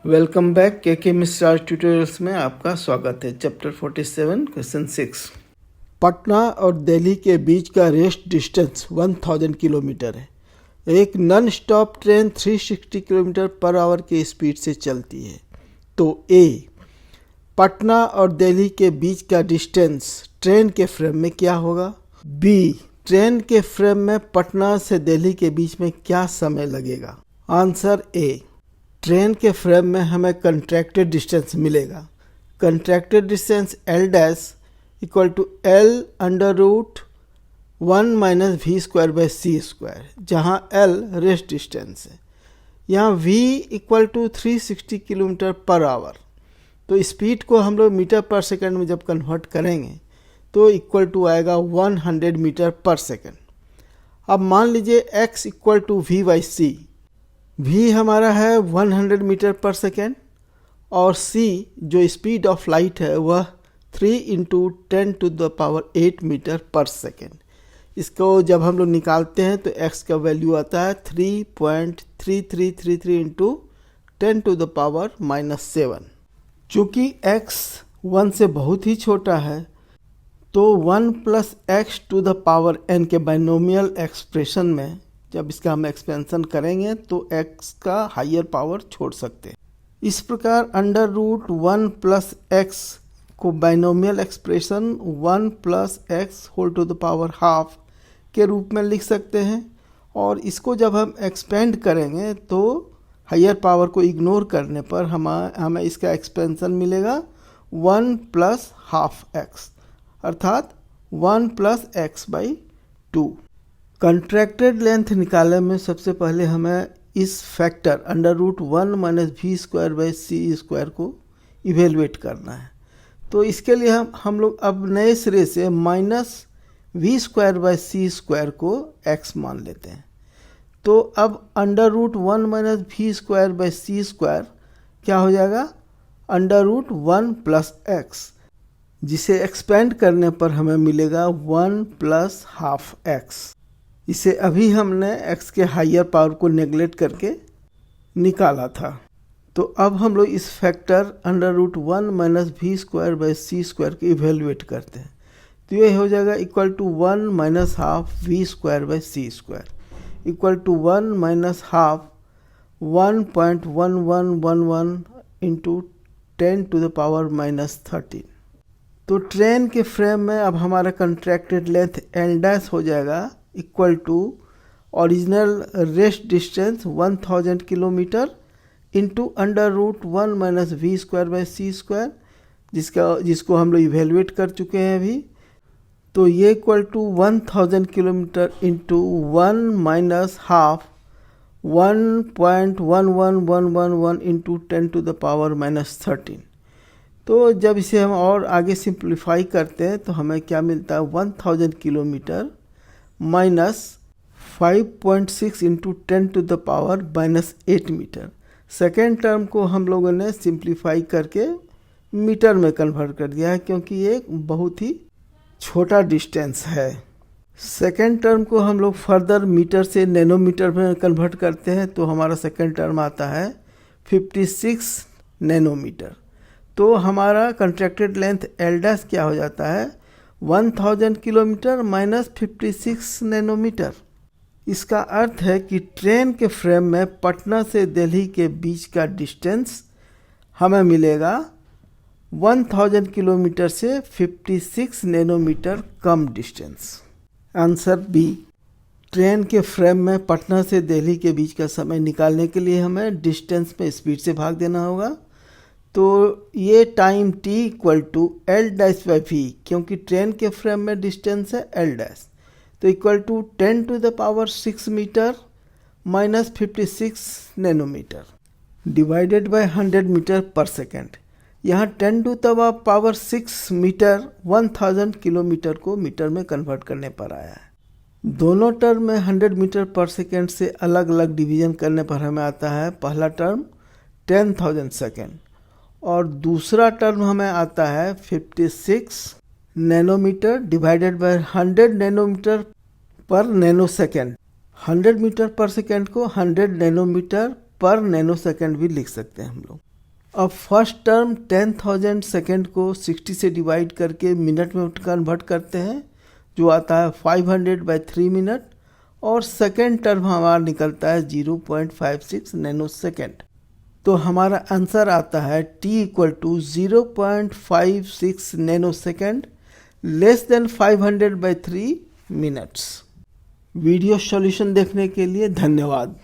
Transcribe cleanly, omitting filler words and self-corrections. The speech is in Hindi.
वेलकम बैक के मिस्टर ट्यूटोरियल्स में आपका स्वागत है। Chapter 47 question 6। पटना और दिल्ली के बीच का रेस्ट डिस्टेंस 1000 किलोमीटर है। एक non stop train 360 kilometre per our की स्पीड से चलती है। तो ए, पटना और दिल्ली के बीच का डिस्टेंस ट्रेन के फ्रेम में क्या होगा। बी, ट्रेन के फ्रेम में पटना से दिल्ली के बीच में क्या समय लगेगा। आंसर ए, ट्रेन के फ्रेम में हमें कंट्रैक्टेड डिस्टेंस मिलेगा। Contracted distance L dash equal to L under root 1 minus v square by c square, जहाँ L रेस्ट डिस्टेंस है। यहाँ V equal to 360 kilometre per hour. तो स्पीड को हम लोग मीटर पर सेकंड में जब कन्वर्ट करेंगे तो इक्वल टू आएगा 100 मीटर पर सेकंड। अब मान लीजिए x equal to v by c. v हमारा है 100 मीटर पर सेकेंड और c जो स्पीड ऑफ लाइट है वह 3 इंटू 10⁸ मीटर पर सेकेंड। इसको जब हम लोग निकालते हैं तो x का वैल्यू आता है 3.3333 इंटू 10⁻⁻7। चूँकि x 1 से बहुत ही छोटा है तो 1 plus x to the power n के बाइनोमियल एक्सप्रेशन में जब इसका हम एक्सपेंशन करेंगे तो x का हायर पावर छोड़ सकते हैं। इस प्रकार अंडर रूट 1 प्लस एक्स को binomial expression 1 plus x whole to the power half के रूप में लिख सकते हैं। और इसको जब हम एक्सपेंड करेंगे तो हायर पावर को इग्नोर करने पर हमें इसका एक्सपेंशन मिलेगा 1 प्लस हाफ एक्स, अर्थात 1 plus x by 2। Contracted length निकालने में सबसे पहले हमें इस factor under root 1 minus v square by c square को इवेलुएट करना है। तो इसके लिए हम लोग अब नए सिरे से minus v square by c square को x मान लेते हैं। तो अब under root 1 minus v square by c square क्या हो जाएगा, अंडर रूट 1 प्लस एक्स, जिसे एक्सपेंड करने पर हमें मिलेगा 1 प्लस हाफ एक्स। इसे अभी हमने x के हायर पावर को नेगलेक्ट करके निकाला था। तो अब हम लोग इस factor under root 1 minus v square by c square को इवेलुएट करते हैं। तो ये हो जाएगा equal to 1 minus half v square by c square equal to 1 minus half 1.1111 into 10⁻⁻13। तो ट्रेन के फ्रेम में अब हमारा कंट्रैक्टेड लेंथ L डैश हो जाएगा equal to original rest distance 1000 kilometre into under root 1 minus v square by c square, जिसको हम लोग इवेलुएट कर चुके हैं अभी। तो ये equal to 1000 kilometre into 1 minus half 1.11111 into 10⁻⁻13। तो जब इसे हम और आगे सिंप्लीफाई करते हैं तो हमें क्या मिलता है, 1000 kilometre minus 5.6 into 10⁻⁻8 metre. Second term को हम लोगों ने सिंप्लीफाई करके मीटर में कन्वर्ट कर दिया है क्योंकि ये बहुत ही छोटा डिस्टेंस है। सेकेंड टर्म को हम लोग फर्दर मीटर से नैनोमीटर में कन्वर्ट करते हैं तो हमारा सेकेंड टर्म आता है 56 नैनोमीटर। तो हमारा कंट्रैक्टेड लेंथ L डैश क्या हो जाता है, 1000 किलोमीटर माइनस 56 नैनोमीटर। इसका अर्थ है कि ट्रेन के फ्रेम में पटना से दिल्ली के बीच का डिस्टेंस हमें मिलेगा 1000 किलोमीटर से 56 नैनोमीटर कम डिस्टेंस। आंसर बी, ट्रेन के फ्रेम में पटना से दिल्ली के बीच का समय निकालने के लिए हमें डिस्टेंस में स्पीड से भाग देना होगा। तो ये time t equal to L dash by v, क्योंकि ट्रेन के फ्रेम में डिस्टेंस है L डैश, तो equal to 10⁻6 metre minus 56 nanometre divided by 100 metre per second. यहाँ 10⁻6 मीटर 1000 किलोमीटर को मीटर में कन्वर्ट करने पर आया है। दोनों टर्म में 100 मीटर पर सेकेंड से अलग अलग डिवीजन करने पर हमें आता है पहला टर्म 10,000 सेकेंड और दूसरा टर्म हमें आता है 56 नैनोमीटर डिवाइडेड बाय 100 नैनोमीटर पर nano second. 100 metre per second को 100 नैनोमीटर पर नैनो सेकेंड भी लिख सकते हैं हम लोग। अब फर्स्ट टर्म 10,000 सेकेंड को 60 से डिवाइड करके मिनट में कन्वर्ट करते हैं, जो आता है 500/3 मिनट, और सेकेंड टर्म हमारा निकलता है 0.56 नैनो सेकेंड। तो हमारा आंसर आता है t = 0.56 nano second less than 500/3 minutes. Video solution देखने के लिए धन्यवाद।